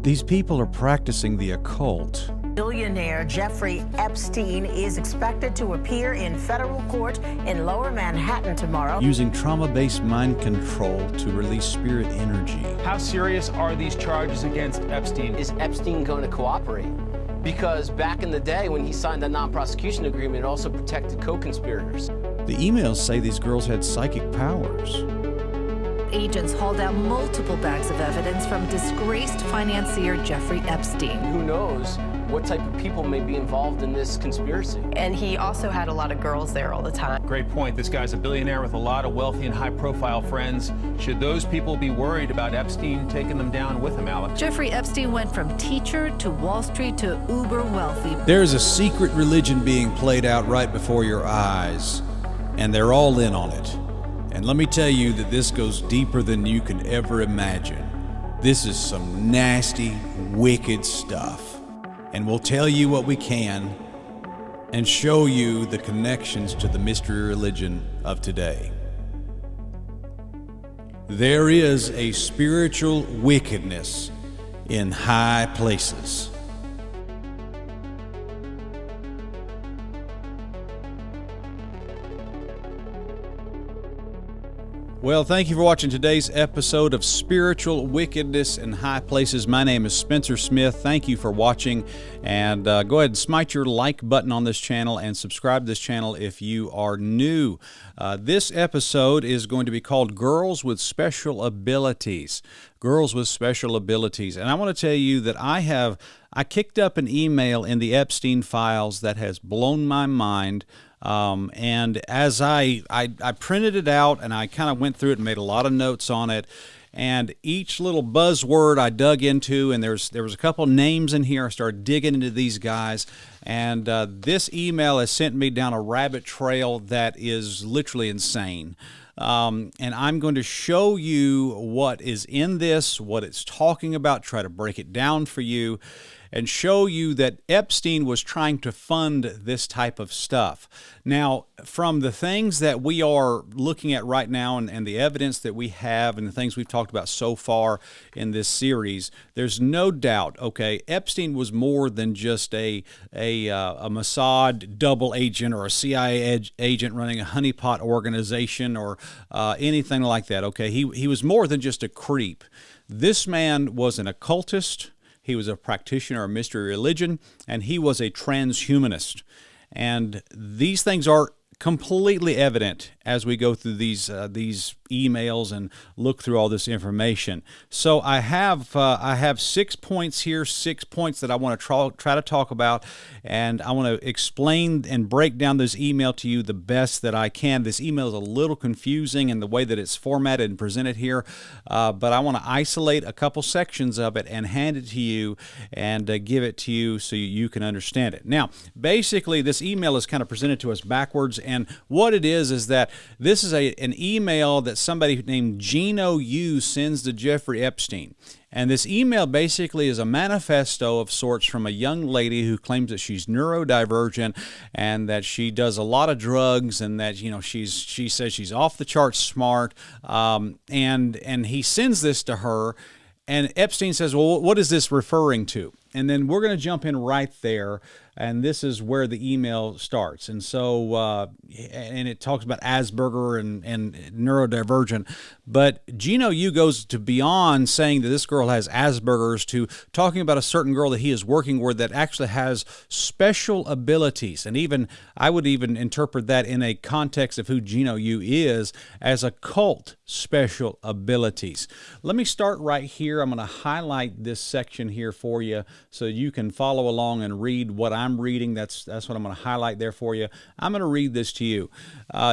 These people are practicing the occult. Billionaire Jeffrey Epstein is expected to appear in federal court in Lower Manhattan tomorrow, Using trauma-based mind control to release spirit energy. How serious are these charges against Epstein? Is Epstein going to cooperate? Because back in the day when he signed the non-prosecution agreement, it also protected co-conspirators. The emails say these girls had psychic powers. Agents hauled out multiple bags of evidence from disgraced financier Jeffrey Epstein. Who knows what type of people may be involved in this conspiracy? And he also had a lot of girls there all the time. Great point. This guy's a billionaire with a lot of wealthy and high-profile friends. Should those people be worried about Epstein taking them down with him, Alex? Jeffrey Epstein went from teacher to Wall Street to uber wealthy. There's a secret religion being played out right before your eyes, and they're all in on it. And let me tell you that this goes deeper than you can ever imagine. This is some nasty, wicked stuff. And we'll tell you what we can and show you the connections to the mystery religion of today. There is a spiritual wickedness in high places. Well, thank you for watching today's episode of Spiritual Wickedness in High Places. My name is Spencer Smith. Thank you for watching, and go ahead and smite your like button on this channel and subscribe to this channel if you are new. This episode is going to be called Girls with Special Abilities. Girls with Special Abilities. And I want to tell you that I kicked up an email in the Epstein files that has blown my mind. And as I printed it out and I kind of went through it and made a lot of notes on it, and each little buzzword I dug into, and there was a couple names in here. I started digging into these guys, and this email has sent me down a rabbit trail that is literally insane. And I'm going to show you what is in this, what it's talking about, try to break it down for you, and show you that Epstein was trying to fund this type of stuff. Now, from the things that we are looking at right now and the evidence that we have and the things we've talked about so far in this series, there's no doubt, okay, Epstein was more than just a Mossad double agent or a CIA agent running a honeypot organization or anything like that, okay? He was more than just a creep. This man was an occultist. He was a practitioner of mystery religion, and he was a transhumanist. And these things are completely evident as we go through these emails and look through all this information. So I have 6 points here, 6 points that I want to try to talk about, and I want to explain and break down this email to you the best that I can. This email is a little confusing in the way that it's formatted and presented here, but I want to isolate a couple sections of it and hand it to you and give it to you so you can understand it. Now, basically, this email is kind of presented to us backwards, and what it is that this is an email that somebody named Gino Yu sends to Jeffrey Epstein. And this email basically is a manifesto of sorts from a young lady who claims that she's neurodivergent and that she does a lot of drugs and that, you know, she says she's off the charts smart. And he sends this to her, and Epstein says, well, what is this referring to? And then we're going to jump in right there, and this is where the email starts. And so, and it talks about Asperger and neurodivergent. But Gino Yu goes to beyond saying that this girl has Asperger's to talking about a certain girl that he is working with that actually has special abilities. And even I would even interpret that in a context of who Gino Yu is as occult special abilities. Let me start right here. I'm going to highlight this section here for you so you can follow along and read what I'm reading. That's what I'm going to highlight there for you. I'm going to read this to you.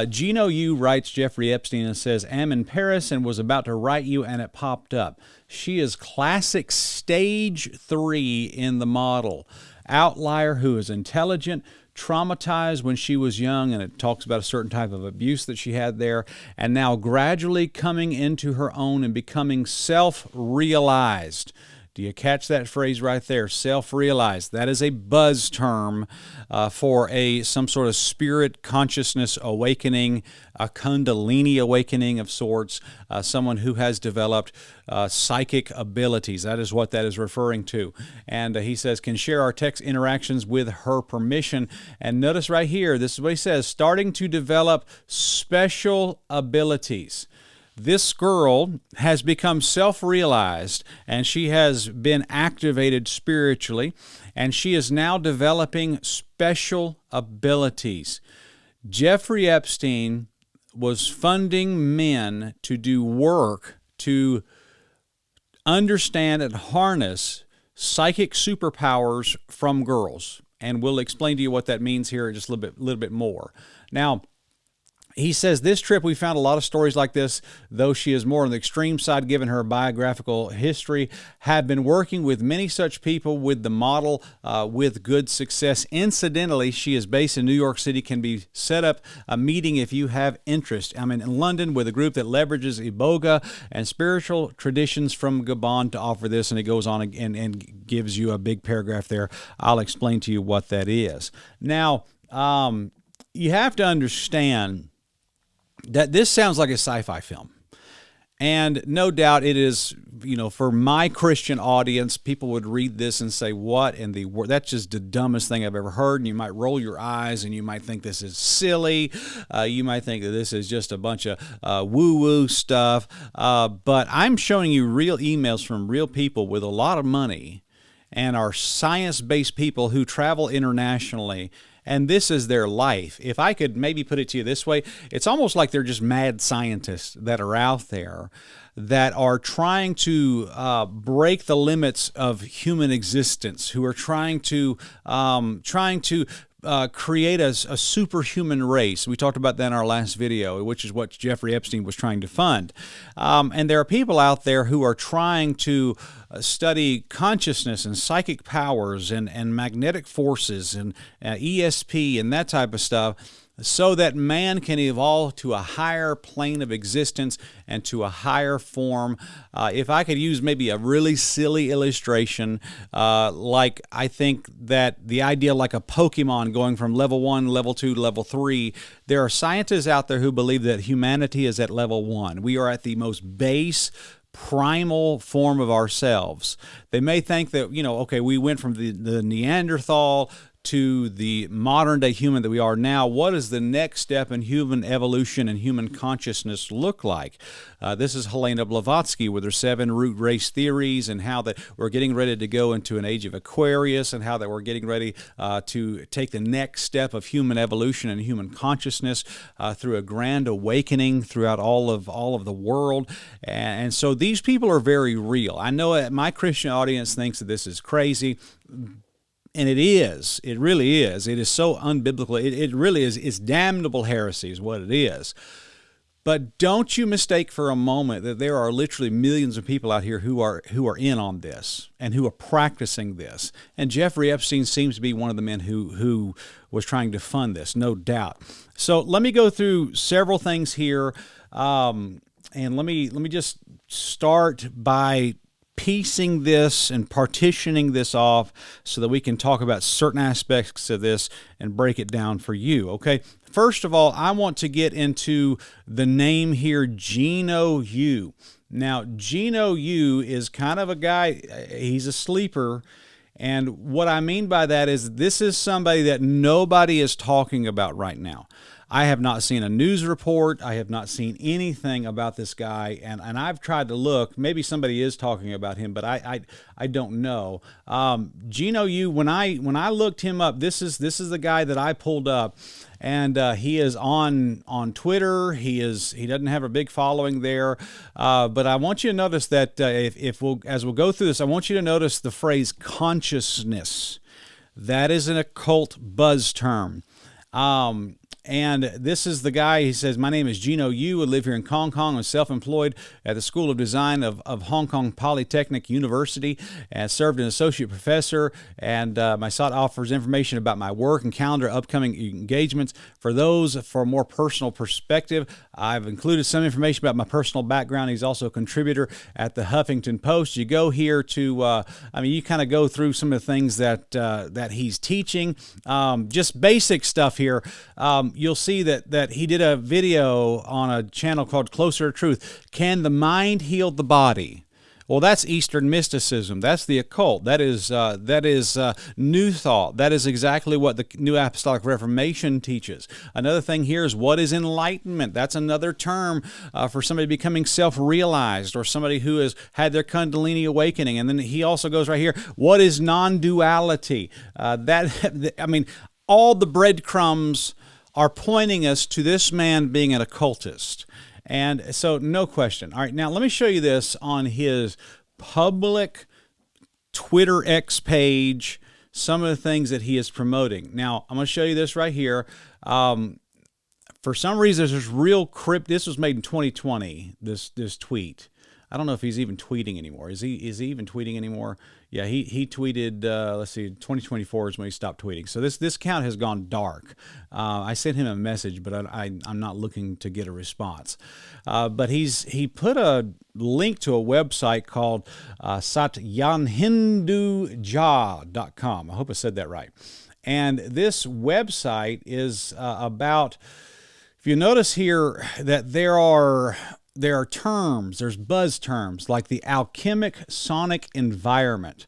Gino Yu writes Jeffrey Epstein and says, "I'm in Paris and was about to write you and it popped up. She is classic stage 3 in the model. Outlier who is intelligent, traumatized when she was young," and it talks about a certain type of abuse that she had there, "and now gradually coming into her own and becoming self-realized." Do you catch that phrase right there? Self-realized. That is a buzz term for some sort of spirit consciousness awakening, a kundalini awakening of sorts, someone who has developed psychic abilities. That is what that is referring to. And he says, can share our text interactions with her permission. And notice right here, this is what he says, starting to develop special abilities. This girl has become self-realized, and she has been activated spiritually, and she is now developing special abilities. Jeffrey Epstein was funding men to do work to understand and harness psychic superpowers from girls. And we'll explain to you what that means here in just a little bit more. Now, he says, this trip we found a lot of stories like this, though she is more on the extreme side given her biographical history, have been working with many such people with the model with good success. Incidentally, she is based in New York City, can be set up a meeting if you have interest. I'm in London with a group that leverages Iboga and spiritual traditions from Gabon to offer this, and it goes on and gives you a big paragraph there. I'll explain to you what that is. Now, you have to understand that this sounds like a sci-fi film. And no doubt it is, for my Christian audience, people would read this and say, what in the world? That's just the dumbest thing I've ever heard. And you might roll your eyes and you might think this is silly. You might think that this is just a bunch of woo-woo stuff. But I'm showing you real emails from real people with a lot of money and are science-based people who travel internationally. And this is their life. If I could maybe put it to you this way, it's almost like they're just mad scientists that are out there that are trying to break the limits of human existence, who are trying to create a superhuman race. We talked about that in our last video, which is what Jeffrey Epstein was trying to fund. And there are people out there who are trying to study consciousness and psychic powers and magnetic forces and ESP and that type of stuff, so that man can evolve to a higher plane of existence and to a higher form. If I could use maybe a really silly illustration, like I think that the idea like a Pokemon going from level 1, level 2, level 3, there are scientists out there who believe that humanity is at level 1. We are at the most base, primal form of ourselves. They may think that, okay, we went from the Neanderthal to the modern-day human that we are now. What does the next step in human evolution and human consciousness look like? This is Helena Blavatsky with her 7 root race theories, and how that we're getting ready to go into an age of Aquarius, and how that we're getting ready to take the next step of human evolution and human consciousness through a grand awakening throughout all of the world. And so these people are very real. I know my Christian audience thinks that this is crazy. And it is. It really is. It is so unbiblical. It really is. It's damnable heresy is what it is. But don't you mistake for a moment that there are literally millions of people out here who are in on this and who are practicing this. And Jeffrey Epstein seems to be one of the men who was trying to fund this, no doubt. So let me go through several things here, and let me just start by piecing this and partitioning this off so that we can talk about certain aspects of this and break it down for you, okay? First of all, I want to get into the name here, Gino Yu. Now, Gino Yu is kind of a guy, he's a sleeper, and what I mean by that is this is somebody that nobody is talking about right now. I have not seen a news report. I have not seen anything about this guy, and I've tried to look. Maybe somebody is talking about him, but I don't know. Gino Yu, when I looked him up, this is the guy that I pulled up, and he is on Twitter. He doesn't have a big following there, but I want you to notice that as we'll go through this, I want you to notice the phrase consciousness. That is an occult buzz term. And this is the guy, he says, my name is Gino Yu. I live here in Hong Kong. I'm self-employed at the School of Design of Hong Kong Polytechnic University and served as an associate professor. And my site offers information about my work and calendar, upcoming engagements. For those for a more personal perspective, I've included some information about my personal background. He's also a contributor at the Huffington Post. You go here to, you kind of go through some of the things that he's teaching. Just basic stuff here. You'll see that he did a video on a channel called Closer to Truth. Can the mind heal the body? Well, that's Eastern mysticism. That's the occult. That is New Thought. That is exactly what the New Apostolic Reformation teaches. Another thing here is, what is enlightenment? That's another term for somebody becoming self-realized, or somebody who has had their Kundalini awakening. And then he also goes right here, what is non-duality? All the breadcrumbs are pointing us to this man being an occultist. And so, no question. All right, now let me show you this on his public Twitter X page, some of the things that he is promoting. Now, I'm going to show you this right here. For some reason, there's this real this was made in 2020, this tweet. I don't know if he's even tweeting anymore. Is he even tweeting anymore? Yeah, he tweeted, let's see, 2024 is when he stopped tweeting. So this account has gone dark. I sent him a message, but I'm not looking to get a response. But he put a link to a website called satyanhinduja.com. I hope I said that right. And this website is about, if you notice here, that there are terms, there's buzz terms like the alchemic sonic environment.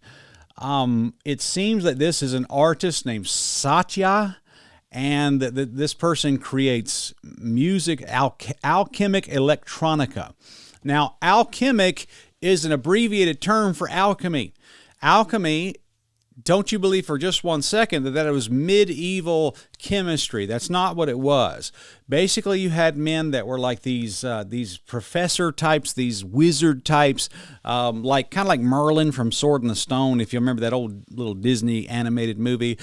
It seems that this is an artist named Satya, and that this person creates music, alchemic electronica. Now, alchemic is an abbreviated term for alchemy. Alchemy, don't you believe for just 1 second that it was medieval chemistry. That's not what it was. Basically, you had men that were like these professor types, these wizard types, kind of like Merlin from Sword in the Stone. If you remember that old little Disney animated movie,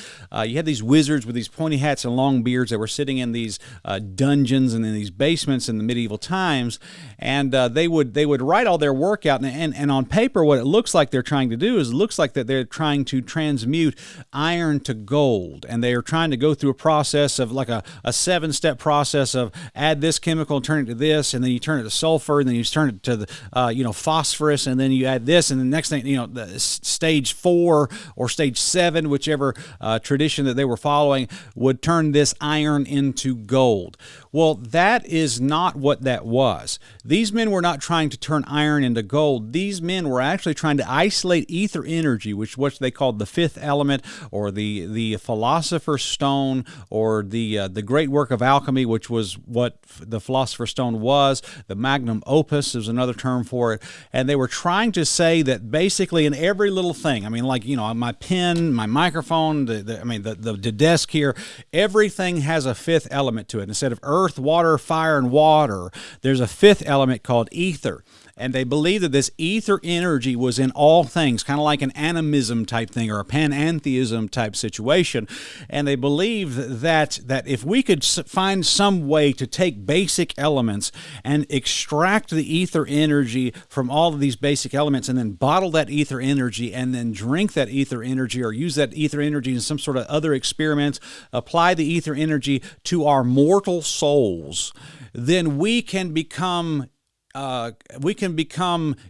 you had these wizards with these pointy hats and long beards that were sitting in these dungeons and in these basements in the medieval times, and they would write all their work out, and on paper, what it looks like they're trying to do is, it looks like that they're trying to transmute iron to gold, and they are trying to go through a process of like a 7-step process of add this chemical and turn it to this, and then you turn it to sulfur, and then you turn it to the phosphorus, and then you add this, and the next thing, the stage 4 or stage 7, whichever tradition that they were following, would turn this iron into gold. Well, that is not what that was. These men were not trying to turn iron into gold. These men were actually trying to isolate ether energy, which what they called the fifth element, or the philosopher's stone, or the great work of alchemy, which was what the philosopher's stone was. The magnum opus is another term for it. And they were trying to say that basically in every little thing, my pen, my microphone, the desk here, everything has a fifth element to it. Instead of earth, water, fire, and water, there's a fifth element called ether. And they believed that this ether energy was in all things, kind of like an animism type thing or a panentheism type situation. And they believed that if we could find some way to take basic elements and extract the ether energy from all of these basic elements, and then bottle that ether energy, and then drink that ether energy, or use that ether energy in some sort of other experiments, apply the ether energy to our mortal souls, then we can become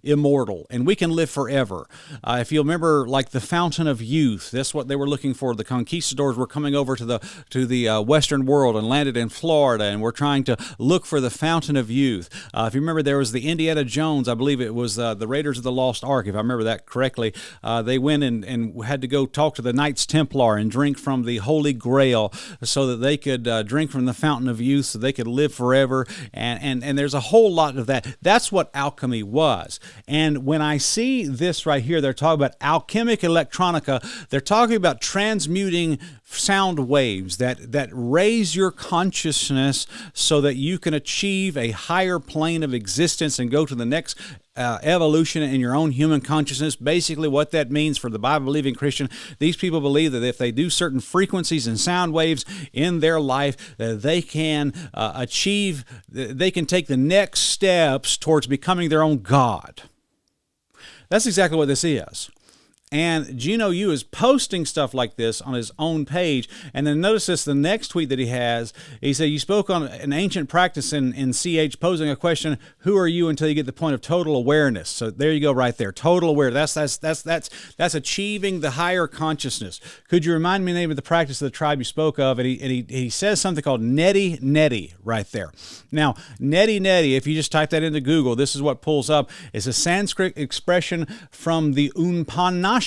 immortal, and we can live forever. If you remember, like the fountain of youth, that's what they were looking for. The conquistadors were coming over to the Western world and landed in Florida, and were trying to look for the fountain of youth. If you remember, there was the Indiana Jones, I believe it was the Raiders of the Lost Ark, if I remember that correctly. They went and had to go talk to the Knights Templar and drink from the Holy Grail so that they could drink from the fountain of youth, so they could live forever. And there's a whole lot of that. That's what alchemy was. And when I see this right here, they're talking about alchemic electronica. They're talking about transmuting sound waves that raise your consciousness so that you can achieve a higher plane of existence and go to the next evolution in your own human consciousness. Basically what that means for the Bible-believing Christian, these people believe that if they do certain frequencies and sound waves in their life, they can they can take the next steps towards becoming their own God. That's exactly what this is. And Gino Yu is posting stuff like this on his own page. And then notice this, the next tweet that he has, he said, you spoke on an ancient practice in CH posing a question, who are you until you get the point of total awareness? So there you go right there, total awareness. That's achieving the higher consciousness. Could you remind me the name of the practice of the tribe you spoke of? And he says something called neti neti right there. Now, neti neti, if you just type that into Google, this is what pulls up. It's a Sanskrit expression from the Upanishads,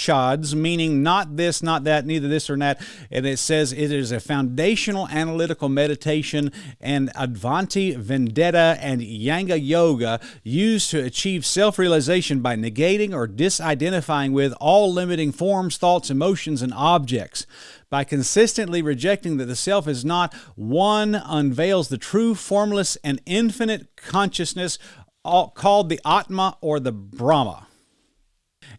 meaning not this, not that, neither this or that. And it says it is a foundational analytical meditation and Advaita Vendetta and Yanga Yoga used to achieve self-realization by negating or disidentifying with all limiting forms, thoughts, emotions, and objects. By consistently rejecting that the self is not, one unveils the true, formless, and infinite consciousness called the Atma or the Brahma.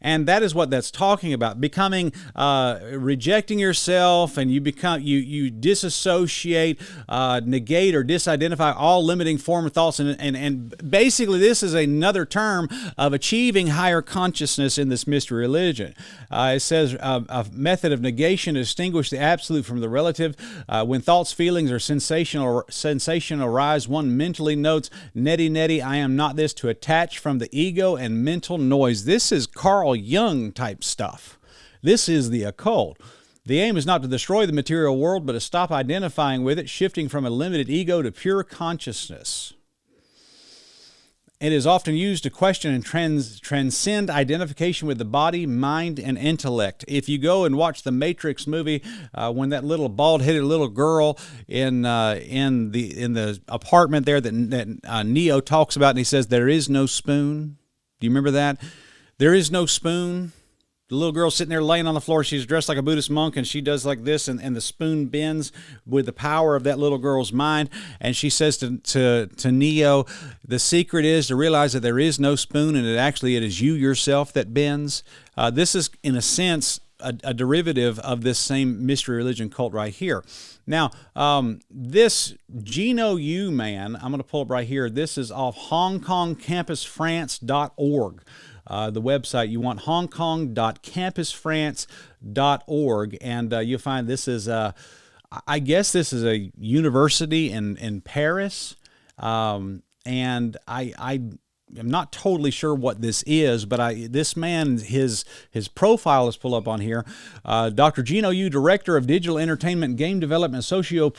And that is what that's talking about, becoming, rejecting yourself, and you disassociate, negate, or disidentify all limiting form of thoughts. And basically this is another term of achieving higher consciousness in this mystery religion. It says a method of negation to distinguish the absolute from the relative. When thoughts, feelings, or sensation arise, one mentally notes, neti neti, I am not this, to attach from the ego and mental noise. This is Carl Jung type stuff. This is the occult. The aim is not to destroy the material world, but to stop identifying with it, shifting from a limited ego to pure consciousness. It is often used to question and transcend identification with the body, mind, and intellect. If you go and watch the Matrix movie, when that little bald-headed little girl in the apartment there that Neo talks about, and he says, there is no spoon. Do you remember that? There is no spoon. The little girl sitting there laying on the floor, she's dressed like a Buddhist monk, and she does like this, and the spoon bends with the power of that little girl's mind. And she says to Neo, the secret is to realize that there is no spoon, and it is you yourself that bends. This is, in a sense, a derivative of this same mystery religion cult right here. Now, this Gino Yu man, I'm going to pull up right here. This is off HongKongCampusFrance.org. The website you want, hongkong.campusfrance.org, and you'll find this is I guess this is a university in Paris, and I'm not totally sure what this is, but this man, his profile is pulled up on here. Dr. Gino Yu, Director of Digital Entertainment and Game Development, Associate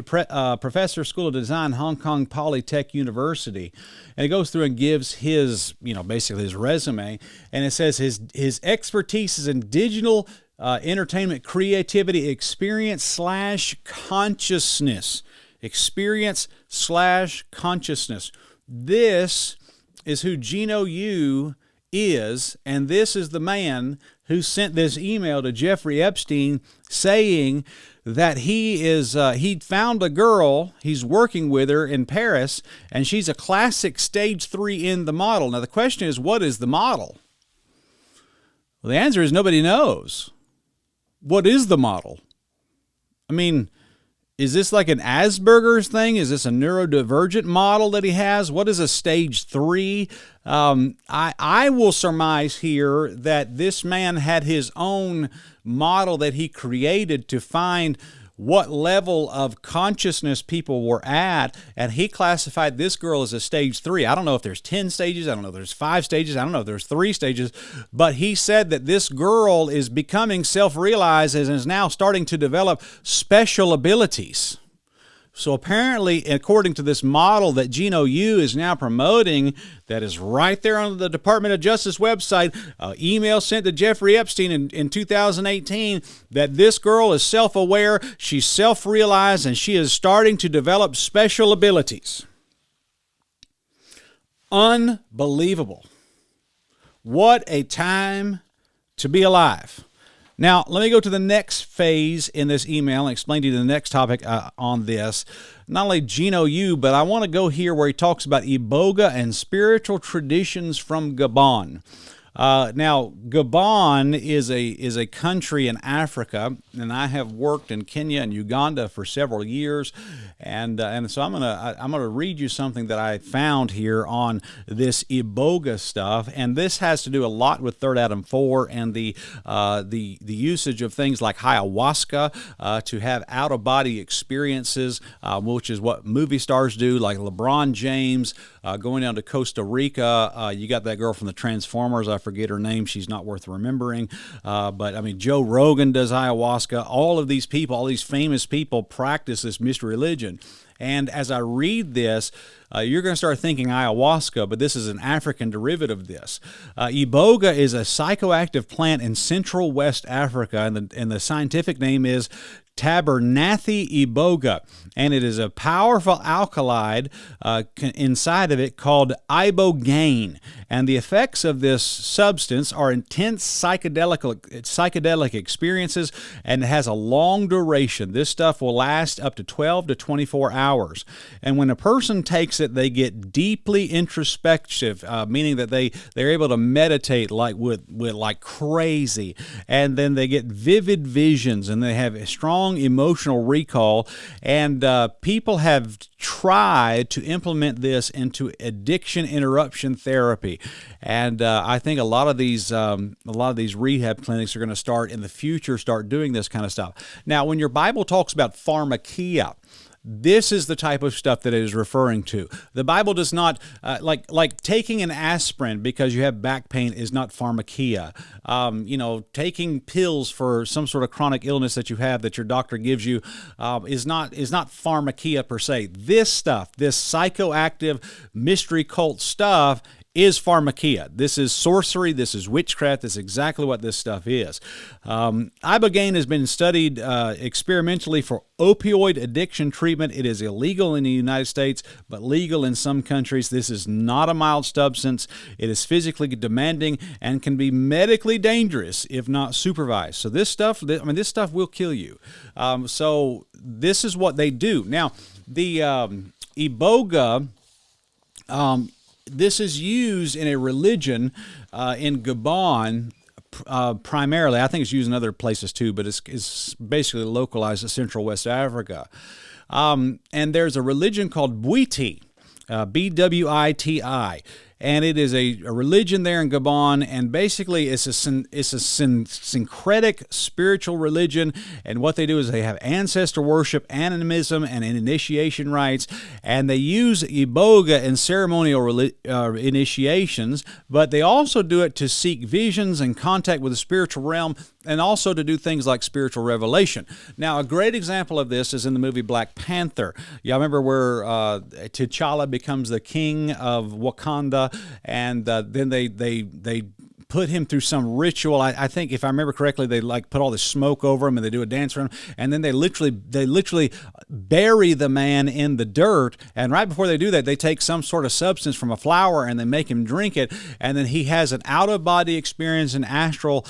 Professor, School of Design, Hong Kong Polytech University. And it goes through and gives his, basically his resume. And it says his expertise is in digital entertainment, creativity, experience/consciousness. Experience/consciousness. This is who Gino Yu is, and this is the man who sent this email to Jeffrey Epstein saying that he found a girl, he's working with her in Paris, and she's a classic stage 3 in the model. Now the question is, what is the model? Well, the answer is nobody knows. What is the model? I mean, is this like an Asperger's thing? Is this a neurodivergent model that he has? What is a stage 3? I will surmise here that this man had his own model that he created to find what level of consciousness people were at, and he classified this girl as a stage 3. I don't know if there's 10 stages, I don't know if there's 5 stages, I don't know if there's 3 stages, but he said that this girl is becoming self-realized and is now starting to develop special abilities. So apparently, according to this model that Gino Yu is now promoting, that is right there on the Department of Justice website, email sent to Jeffrey Epstein in 2018, that this girl is self-aware, she's self-realized, and she is starting to develop special abilities. Unbelievable. What a time to be alive. Now, let me go to the next phase in this email and explain to you the next topic on this. Not only Gino Yu, but I want to go here where he talks about Iboga and spiritual traditions from Gabon. Now, Gabon is a country in Africa, and I have worked in Kenya and Uganda for several years, and so I'm gonna read you something that I found here on this Iboga stuff, and this has to do a lot with Third Adam 4 and the usage of things like ayahuasca to have out of body experiences, which is what movie stars do, like LeBron James going down to Costa Rica. You got that girl from the Transformers. I forget her name. She's not worth remembering. But I mean, Joe Rogan does ayahuasca. All of these people, all these famous people practice this mystery religion. And as I read this, you're going to start thinking ayahuasca, but this is an African derivative of this. Iboga is a psychoactive plant in central West Africa, and the scientific name is Tabernathi iboga, and it is a powerful alkaloid inside of it called ibogaine. And the effects of this substance are intense psychedelic experiences, and it has a long duration. This stuff will last up to 12 to 24 hours. And when a person takes it, they get deeply introspective, meaning that they're able to meditate like like crazy, and then they get vivid visions, and they have a strong emotional recall. And people have tried to implement this into addiction interruption therapy, and I think a lot of these rehab clinics are going to start in the future doing this kind of stuff. Now, when your Bible talks about pharmakia, this is the type of stuff that it is referring to. The Bible does not, like taking an aspirin because you have back pain is not pharmakia. Taking pills for some sort of chronic illness that you have that your doctor gives you is not pharmakia per se. This stuff, this psychoactive mystery cult stuff, is pharmakia. This is sorcery. This is witchcraft. This is exactly what this stuff is. Ibogaine has been studied experimentally for opioid addiction treatment. It is illegal in the United States, but legal in some countries. This is not a mild substance. It is physically demanding and can be medically dangerous if not supervised. So this stuff will kill you. So this is what they do. Now, the Iboga, this is used in a religion in Gabon primarily. I think it's used in other places too, but it's basically localized to Central West Africa. And there's a religion called Bwiti, B-W-I-T-I. And it is a religion there in Gabon, and basically it's a syncretic spiritual religion. And what they do is they have ancestor worship, animism, and initiation rites, and they use Iboga in ceremonial initiations, but they also do it to seek visions and contact with the spiritual realm, and also to do things like spiritual revelation. Now, a great example of this is in the movie Black Panther. Y'all remember where T'Challa becomes the king of Wakanda, and then they put him through some ritual. I think, if I remember correctly, they like put all this smoke over him, and they do a dance around him, and then they literally bury the man in the dirt. And right before they do that, they take some sort of substance from a flower and they make him drink it, and then he has an out-of-body experience, an astral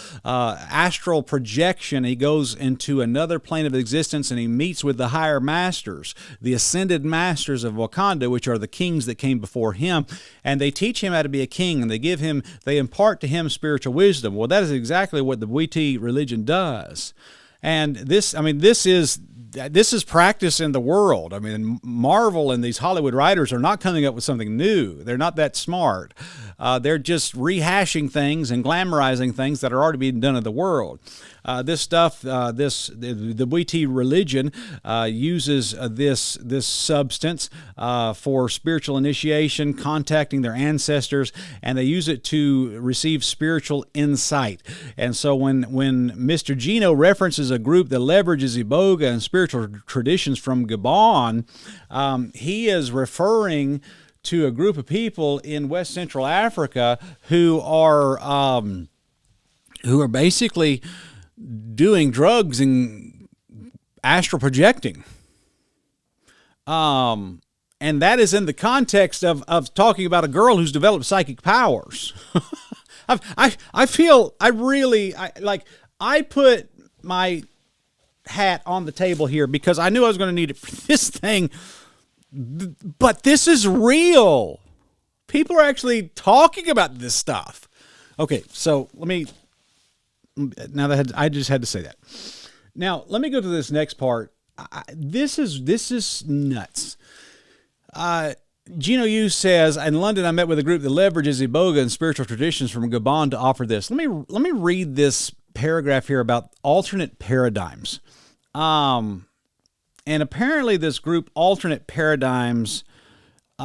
projection. He goes into another plane of existence, and he meets with the higher masters, the ascended masters of Wakanda, which are the kings that came before him, and they teach him how to be a king, and they impart to him spiritual wisdom. Well, that is exactly what the Bwiti religion does. And this is practice in the world. I mean, Marvel and these Hollywood writers are not coming up with something new. They're not that smart. They're just rehashing things and glamorizing things that are already being done in the world. This stuff, the Bwiti religion uses this substance for spiritual initiation, contacting their ancestors, and they use it to receive spiritual insight. And so when Mr. Gino references a group that leverages Iboga and spiritual traditions from Gabon, he is referring to a group of people in West Central Africa who are basically doing drugs and astral projecting. And that is in the context of talking about a girl who's developed psychic powers. I put my hat on the table here because I knew I was going to need it for this thing. But this is real. People are actually talking about this stuff. Okay, so I just had to say that. Now, let me go to this next part. This is nuts. Gino Yu says, in London, I met with a group that leverages Iboga and spiritual traditions from Gabon to offer this. Let me read this paragraph here about alternate paradigms. And apparently this group, Alternate Paradigms, they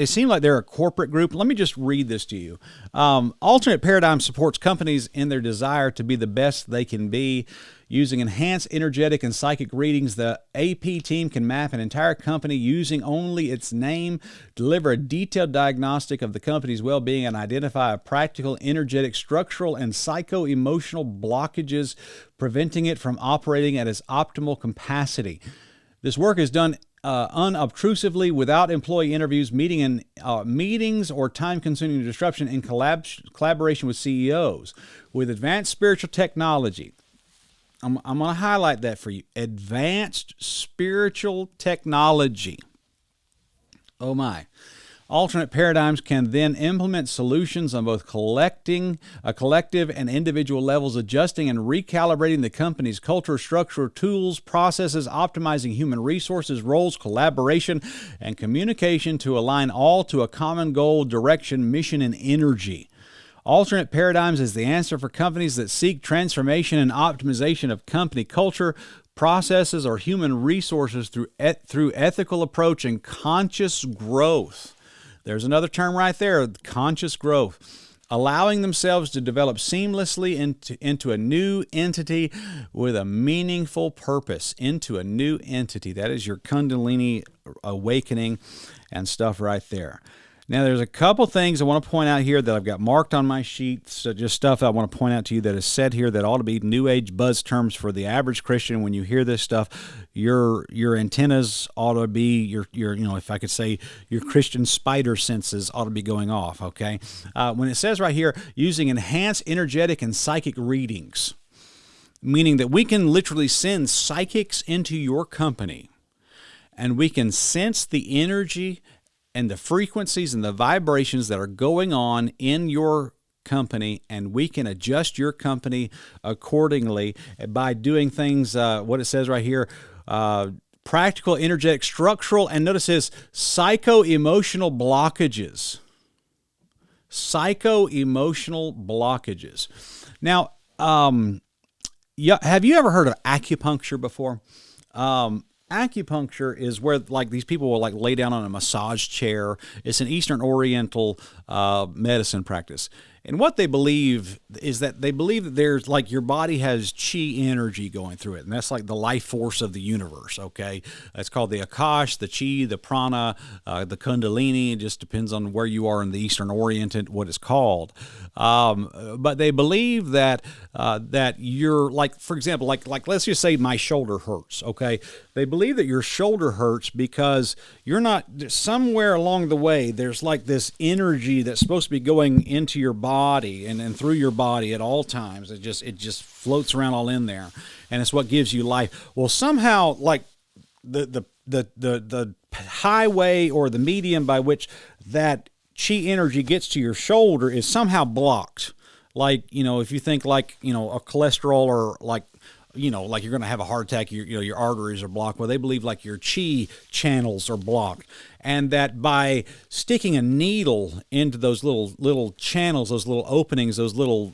seem like they're a corporate group. Let me just read this to you. Alternate Paradigm supports companies in their desire to be the best they can be. Using enhanced energetic and psychic readings, the AP team can map an entire company using only its name, deliver a detailed diagnostic of the company's well-being, and identify practical, energetic, structural, and psycho-emotional blockages, preventing it from operating at its optimal capacity. This work is done unobtrusively, without employee interviews, meetings, or time-consuming disruption, in collaboration with CEOs. With advanced spiritual technology, I'm going to highlight that for you. Advanced spiritual technology. Oh my. Alternate Paradigms can then implement solutions on both collective and individual levels, adjusting and recalibrating the company's culture, structure, tools, processes, optimizing human resources, roles, collaboration, and communication to align all to a common goal, direction, mission, and energy. Alternate Paradigms is the answer for companies that seek transformation and optimization of company culture, processes, or human resources through ethical approach and conscious growth. There's another term right there, conscious growth. Allowing themselves to develop seamlessly into a new entity with a meaningful purpose, into a new entity. That is your Kundalini awakening and stuff right there. Now, there's a couple things I want to point out here that I've got marked on my sheet. So just stuff I want to point out to you that is said here that ought to be New Age buzz terms for the average Christian. When you hear this stuff, your antennas ought to be, your if I could say, your Christian spider senses ought to be going off, okay? When it says right here, using enhanced energetic and psychic readings, meaning that we can literally send psychics into your company, and we can sense the energy and the frequencies and the vibrations that are going on in your company, and we can adjust your company accordingly by doing things, what it says right here, practical, energetic, structural, and notice this, psycho-emotional blockages. Psycho-emotional blockages. Now, have you ever heard of acupuncture before? Acupuncture is where like these people will like lay down on a massage chair. It's an Eastern Oriental medicine practice. And what they believe is that they believe that there's like your body has chi energy going through it. And that's like the life force of the universe, okay? It's called the Akash, the chi, the prana, the kundalini. It just depends on where you are in the Eastern Orient, what it's called. But they believe that that you're like, for example, like let's just say my shoulder hurts, okay? They believe that your shoulder hurts because you're not, somewhere along the way, there's like this energy that's supposed to be going into your body and through your body at all times. It just floats around all in there, and it's what gives you life. Well, somehow, like the highway or the medium by which that chi energy gets to your shoulder is somehow blocked. Like, if you think like, a cholesterol or like, like you're going to have a heart attack, your arteries are blocked. Well, they believe like your chi channels are blocked, and that by sticking a needle into those little channels, those little openings, those little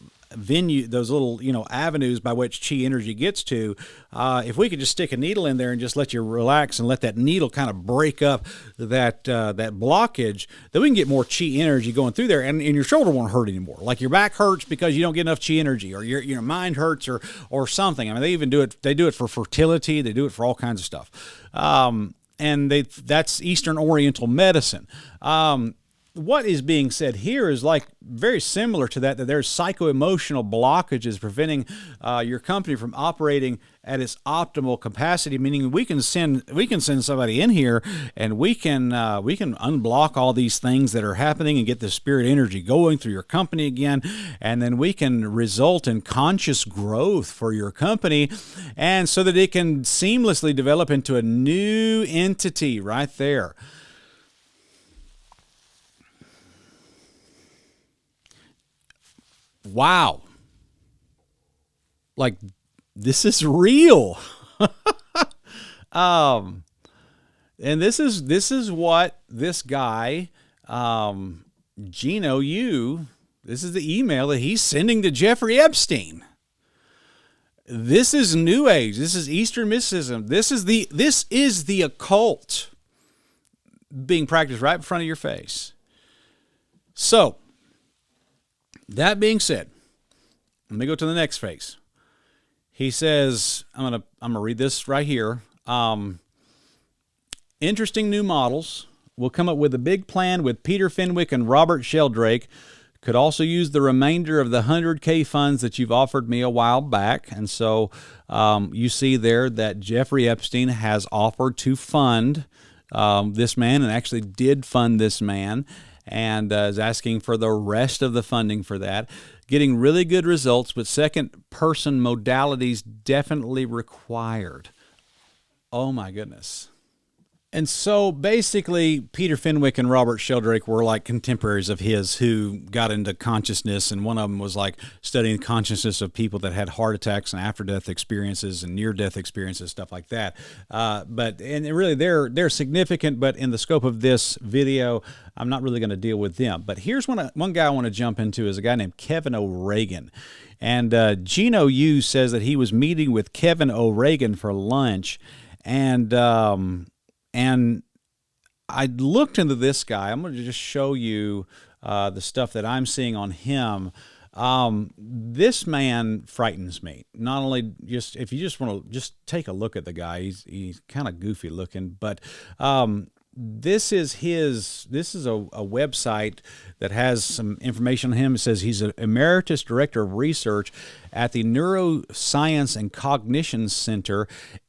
avenues by which chi energy gets to, if we could just stick a needle in there and just let you relax and let that needle kind of break up that blockage, then we can get more chi energy going through there, and your shoulder won't hurt anymore. Like your back hurts because you don't get enough chi energy, or your mind hurts, or something. I mean, they even do it. They do it for fertility. They do it for all kinds of stuff. And that's Eastern Oriental medicine. what is being said here is like very similar to that there's psycho-emotional blockages preventing your company from operating at its optimal capacity, meaning we can send somebody in here and we can unblock all these things that are happening and get the spirit energy going through your company again, and then we can result in conscious growth for your company, and so that it can seamlessly develop into a new entity right there. Wow. Like, this is real. And this is what this guy, Gino Yu, this is the email that he's sending to Jeffrey Epstein. This is New Age. This is Eastern mysticism. This is the occult being practiced right in front of your face. So, that being said, let me go to the next phase. He says, I'm gonna read this right here. Interesting new models. We'll come up with a big plan with Peter Fenwick and Robert Sheldrake. Could also use the remainder of the 100K funds that you've offered me a while back. And so you see there that Jeffrey Epstein has offered to fund this man, and actually did fund this man, and is asking for the rest of the funding for that. Getting really good results, but second-person modalities definitely required. Oh, my goodness. And so basically, Peter Fenwick and Robert Sheldrake were like contemporaries of his who got into consciousness, and one of them was like studying consciousness of people that had heart attacks and after-death experiences and near-death experiences, stuff like that. But really, they're significant, but in the scope of this video, I'm not really going to deal with them. But here's one guy I want to jump into is a guy named Kevin O'Regan. And Gino Yu says that he was meeting with Kevin O'Regan for lunch, and I looked into this guy. I'm going to just show you the stuff that I'm seeing on him. This man frightens me. Not only just, if you just want to just take a look at the guy, he's kind of goofy looking, but this is a website that has some information on him. It says he's an emeritus director of research at the Neuroscience and Cognition Center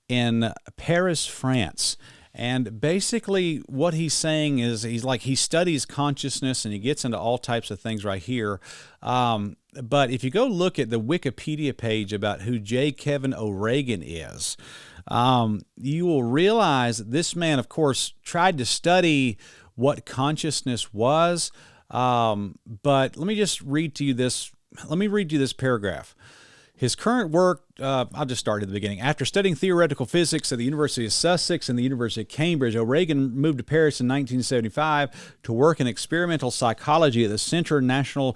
in Paris, France. And basically what he's saying is he studies consciousness, and he gets into all types of things right here. But if you go look at the Wikipedia page about who J. Kevin O'Regan is, you will realize that this man, of course, tried to study what consciousness was. But let me just read to you this. Let me read you this paragraph. His current work, I'll just start at the beginning. After studying theoretical physics at the University of Sussex and the University of Cambridge, O'Regan moved to Paris in 1975 to work in experimental psychology at the Centre National,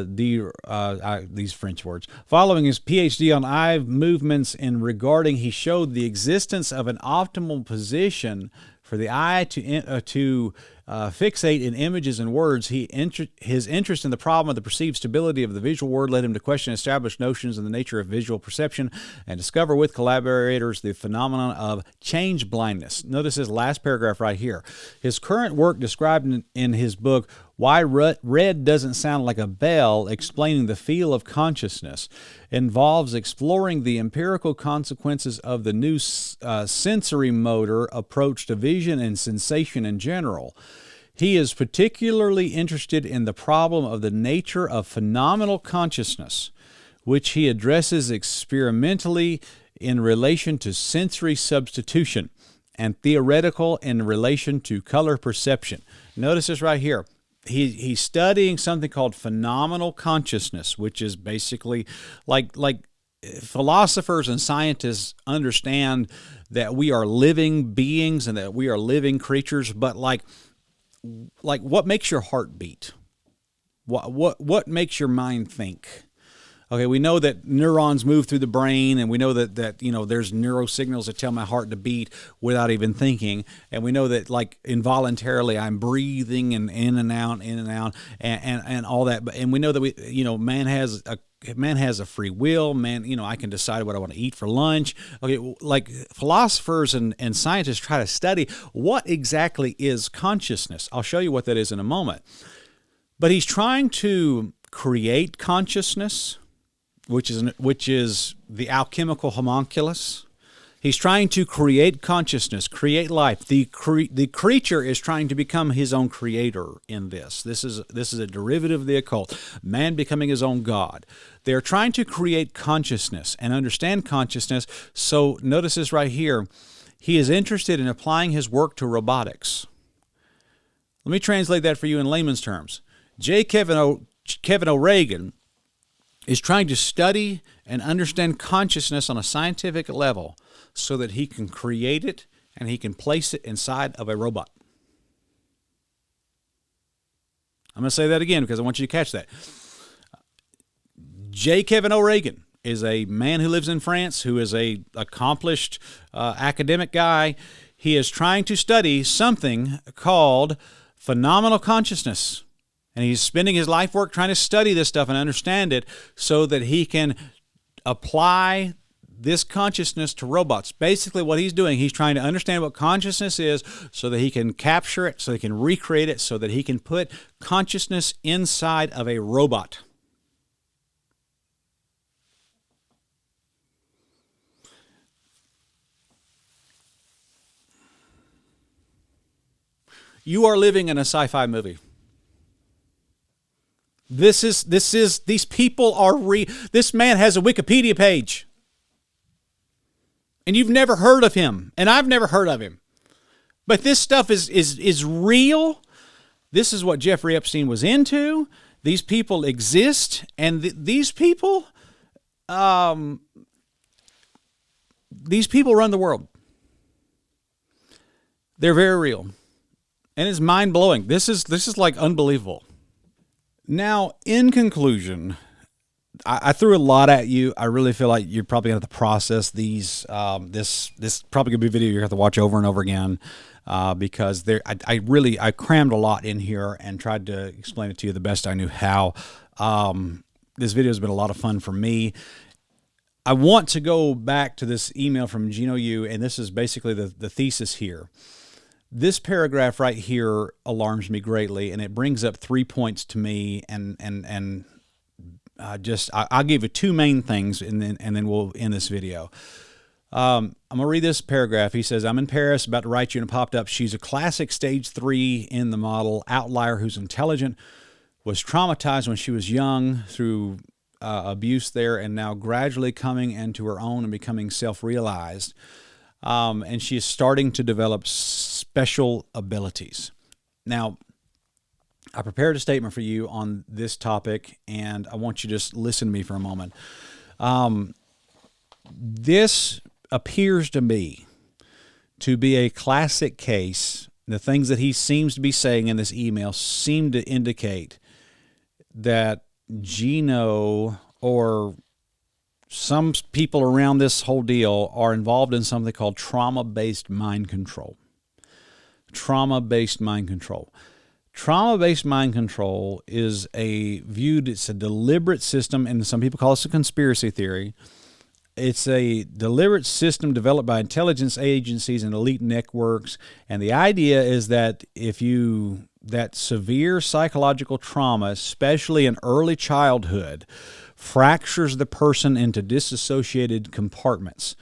these French words. Following his PhD on eye movements and regarding, he showed the existence of an optimal position for the eye to fixate in images and words. His interest in the problem of the perceived stability of the visual world led him to question established notions of the nature of visual perception and discover with collaborators the phenomenon of change blindness. Notice his last paragraph right here. His current work, described in his book, Why Red Doesn't Sound Like a Bell, Explaining the Feel of Consciousness, involves exploring the empirical consequences of the new sensory motor approach to vision and sensation in general. He is particularly interested in the problem of the nature of phenomenal consciousness, which he addresses experimentally in relation to sensory substitution and theoretical in relation to color perception. Notice this right here. He's studying something called phenomenal consciousness, which is basically like philosophers and scientists understand that we are living beings and that we are living creatures, but like what makes your heart beat? What makes your mind think? Okay, we know that neurons move through the brain, and we know that there's neurosignals that tell my heart to beat without even thinking, and we know that like involuntarily I'm breathing and in and out, and all that. And we know that man has a man has a free will. Man, I can decide what I want to eat for lunch. Okay, like philosophers and scientists try to study what exactly is consciousness. I'll show you what that is in a moment. But he's trying to create consciousness, which is the alchemical homunculus. He's trying to create consciousness, create life. The creature is trying to become his own creator in this. This is a derivative of the occult, man becoming his own God. They're trying to create consciousness and understand consciousness. So notice this right here. He is interested in applying his work to robotics. Let me translate that for you in layman's terms. Kevin O'Regan is trying to study and understand consciousness on a scientific level so that he can create it and he can place it inside of a robot. I'm going to say that again because I want you to catch that. Kevin O'Regan is a man who lives in France, who is a accomplished academic guy. He is trying to study something called phenomenal consciousness. And he's spending his life work trying to study this stuff and understand it so that he can apply this consciousness to robots. Basically what he's doing, he's trying to understand what consciousness is so that he can capture it, so he can recreate it, so that he can put consciousness inside of a robot. You are living in a sci-fi movie. These people are this man has a Wikipedia page. And you've never heard of him, and I've never heard of him. But this stuff is real. This is what Jeffrey Epstein was into. These people exist, and these people run the world. They're very real. And it's mind-blowing. This is like unbelievable. Now, in conclusion, I threw a lot at you. I really feel like you're probably going to have to process these. This probably going to be a video you have to watch over and over again because I crammed a lot in here and tried to explain it to you the best I knew how. This video has been a lot of fun for me. I want to go back to this email from Gino Yu, and this is basically the thesis here. This paragraph right here alarms me greatly, and it brings up 3 points to me, and I'll give you two main things, and then we'll end this video. I'm gonna read this paragraph. He says, "I'm in Paris, about to write you," and it popped up. "She's a classic stage 3 in the model outlier who's intelligent, was traumatized when she was young through abuse there, and now gradually coming into her own and becoming self-realized. And she is starting to develop special abilities." Now, I prepared a statement for you on this topic, and I want you to just listen to me for a moment. This appears to me to be a classic case. The things that he seems to be saying in this email seem to indicate that Gino or some people around this whole deal are involved in something called trauma-based mind control. Trauma-based mind control. Trauma-based mind control is it's a deliberate system, and some people call this a conspiracy theory. It's a deliberate system developed by intelligence agencies and elite networks, and the idea is that that severe psychological trauma, especially in early childhood, fractures the person into disassociated compartments.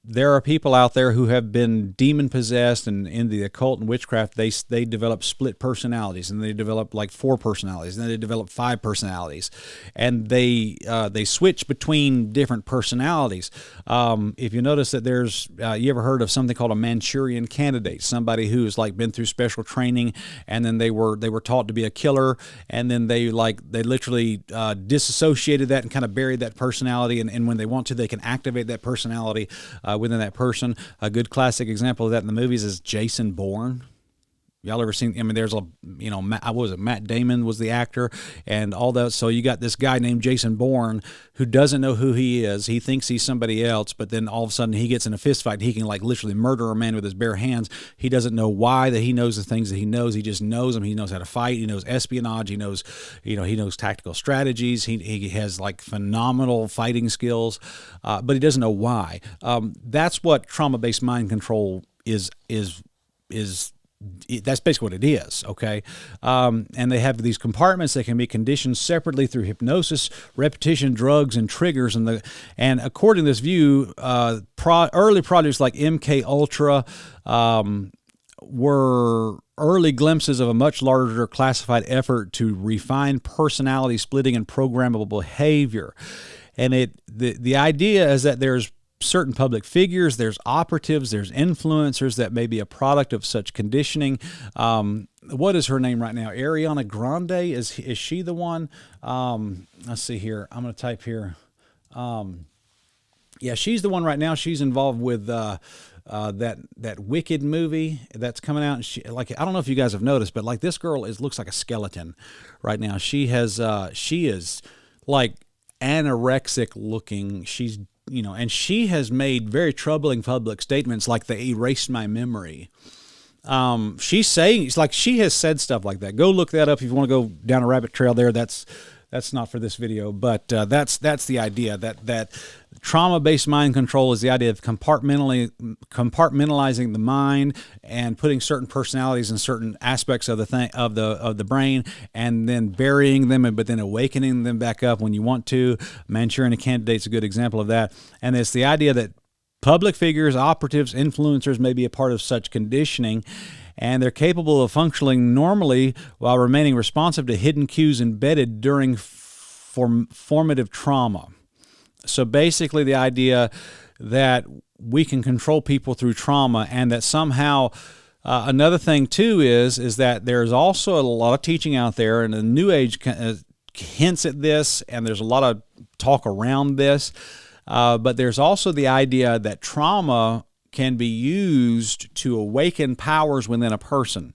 There are people out there who have been demon-possessed, and in the occult and witchcraft, they develop split personalities, and they develop like 4 personalities, and then they develop 5 personalities, and they switch between different personalities. If you notice that there's, you ever heard of something called a Manchurian candidate, somebody who's like been through special training, and then they were taught to be a killer, and then they literally disassociated that and kind of buried that personality, and when they want to, they can activate that personality within that person. A good classic example of that in the movies is Jason Bourne. Y'all ever seen? I mean, there's what was it? Matt Damon was the actor, and all that. So you got this guy named Jason Bourne who doesn't know who he is. He thinks he's somebody else, but then all of a sudden he gets in a fist fight. And he can like literally murder a man with his bare hands. He doesn't know why that he knows the things that he knows. He just knows them. He knows how to fight. He knows espionage. He knows, he knows tactical strategies. He has like phenomenal fighting skills, but he doesn't know why. That's what trauma-based mind control is. That's basically what it is, okay? And they have these compartments that can be conditioned separately through hypnosis, repetition, drugs, and triggers. And according to this view, early projects like MK Ultra were early glimpses of a much larger classified effort to refine personality splitting and programmable behavior. And the idea is that there's certain public figures, there's operatives, there's influencers that may be a product of such conditioning. What is her name right now? Ariana Grande? Is she the one? Let's see here. I'm going to type here. Yeah, she's the one right now. She's involved with that Wicked movie that's coming out. And she, like, I don't know if you guys have noticed, but like this girl looks like a skeleton right now. She is like anorexic looking. She's and she has made very troubling public statements like they erased my memory. She's saying, it's like she has said stuff like that. Go look that up if you want to go down a rabbit trail there. That's not for this video, but that's the idea that trauma-based mind control is the idea of compartmentalizing the mind and putting certain personalities in certain aspects of the brain, and then burying them, but then awakening them back up when you want to. Manchurian Candidate's a good example of that. And it's the idea that public figures, operatives, influencers may be a part of such conditioning, and they're capable of functioning normally while remaining responsive to hidden cues embedded during formative trauma. So basically the idea that we can control people through trauma, and that somehow another thing too is that there's also a lot of teaching out there, and the New Age hints at this, and there's a lot of talk around this, but there's also the idea that trauma can be used to awaken powers within a person.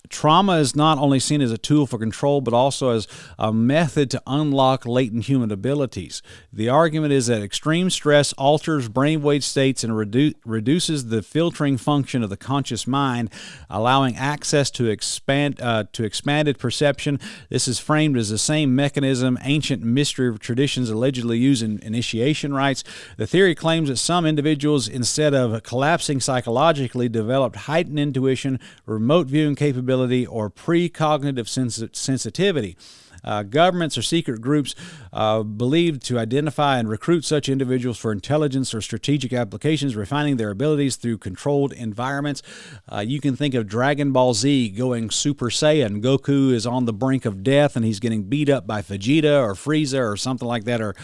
Trauma is not only seen as a tool for control, but also as a method to unlock latent human abilities. The argument is that extreme stress alters brainwave states and reduces the filtering function of the conscious mind, allowing access to expanded perception. This is framed as the same mechanism ancient mystery traditions allegedly use in initiation rites. The theory claims that some individuals, instead of collapsing psychologically, developed heightened intuition, remote viewing capability, or precognitive sensitivity. Governments or secret groups believed to identify and recruit such individuals for intelligence or strategic applications, refining their abilities through controlled environments. You can think of Dragon Ball Z going Super Saiyan. Goku is on the brink of death, and he's getting beat up by Vegeta or Frieza or something like that, or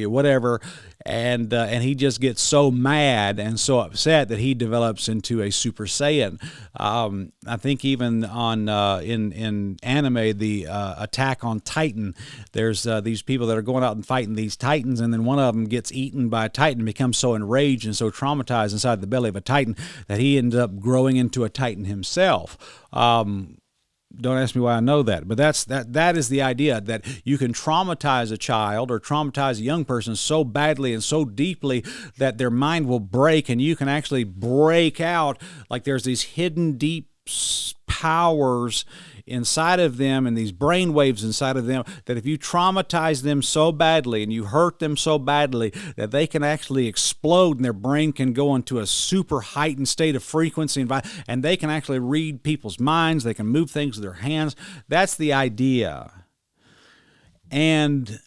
whatever. And he just gets so mad and so upset that he develops into a Super Saiyan. I think even on in anime, the Attack on Titan, there's these people that are going out and fighting these Titans, and then one of them gets eaten by a Titan, becomes so enraged and so traumatized inside the belly of a Titan that he ends up growing into a Titan himself. Don't ask me why I know that, but that is the idea, that you can traumatize a child or traumatize a young person so badly and so deeply that their mind will break, and you can actually break out. Like there's these hidden deep powers inside of them and these brain waves inside of them that if you traumatize them so badly and you hurt them so badly that they can actually explode, and their brain can go into a super heightened state of frequency, and they can actually read people's minds. They can move things with their hands. That's the idea. And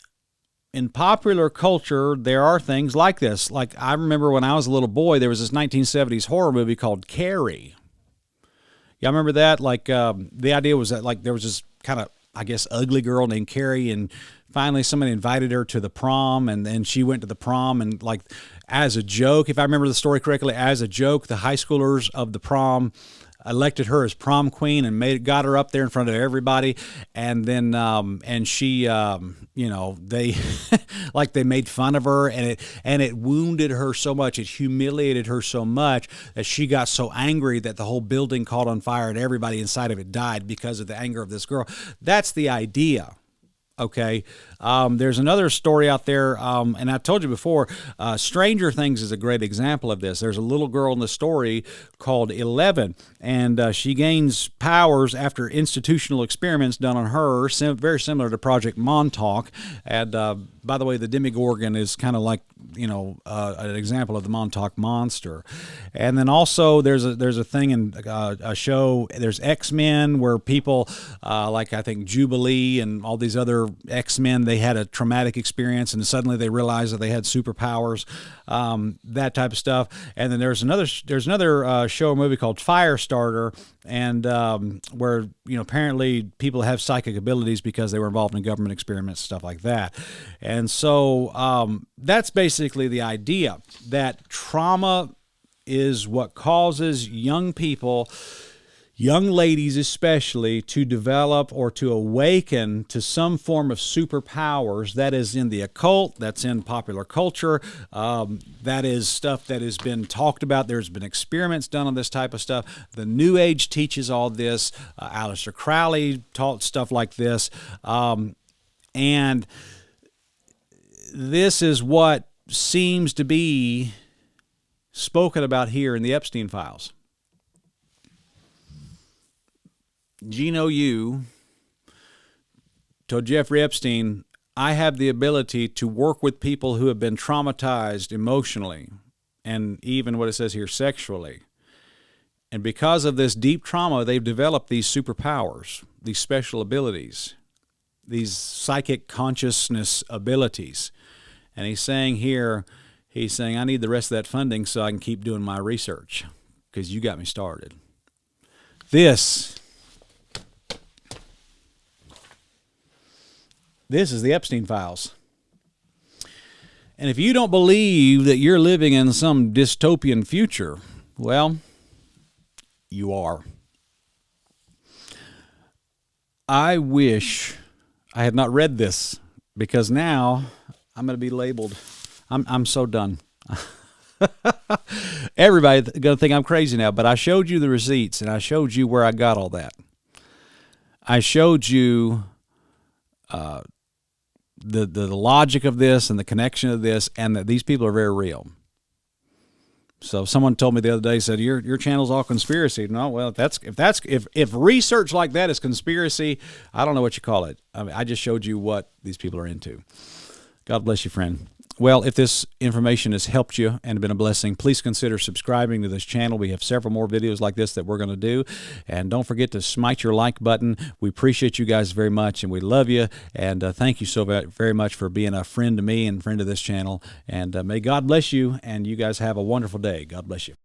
in popular culture, there are things like this. Like I remember when I was a little boy, there was this 1970s horror movie called Carrie. Yeah, I remember that. Like the idea was that like there was this kind of, I guess, ugly girl named Carrie, and finally somebody invited her to the prom, and then she went to the prom, and like as a joke, if I remember the story correctly, as a joke, the high schoolers of the prom elected her as prom queen and got her up there in front of everybody, and then and she they like they made fun of her, and it wounded her so much, it humiliated her so much that she got so angry that the whole building caught on fire and everybody inside of it died because of the anger of this girl. That's the idea. Okay, there's another story out there, and I told you before, Stranger Things is a great example of this. There's a little girl in the story called 11, and she gains powers after institutional experiments done on her, very similar to Project Montauk. And by the way, the Demogorgon is kind of like, an example of the Montauk Monster. And then also there's a thing in a show, there's X-Men, where people like I think Jubilee and all these other X-Men, they had a traumatic experience and suddenly they realized that they had superpowers, that type of stuff. And then there's another show or movie called Firestarter, and where apparently people have psychic abilities because they were involved in government experiments, stuff like that. And so that's basically the idea, that trauma is what causes young people, young ladies especially, to develop or to awaken to some form of superpowers. That is in the occult, that's in popular culture, that is stuff that has been talked about. There's been experiments done on this type of stuff. The New Age teaches all this. Aleister Crowley taught stuff like this. And this is what seems to be spoken about here in the Epstein files. Gino Yu told Jeffrey Epstein, I have the ability to work with people who have been traumatized emotionally and even what it says here, sexually. And because of this deep trauma, they've developed these superpowers, these special abilities, these psychic consciousness abilities. And he's saying here, I need the rest of that funding so I can keep doing my research because you got me started. This is the Epstein files. And if you don't believe that you're living in some dystopian future, well, you are. I wish I had not read this, because now I'm going to be labeled. I'm so done. Everybody's going to think I'm crazy now, but I showed you the receipts and I showed you where I got all that. I showed you the logic of this and the connection of this, and that these people are very real. So someone told me the other day, said your channel's all conspiracy. No, well, if research like that is conspiracy, I don't know what you call it. I mean, I just showed you what these people are into. God bless you, friend. Well, if this information has helped you and been a blessing, please consider subscribing to this channel. We have several more videos like this that we're going to do. And don't forget to smite your like button. We appreciate you guys very much, and we love you. And thank you so very much for being a friend to me and friend of this channel. And may God bless you, and you guys have a wonderful day. God bless you.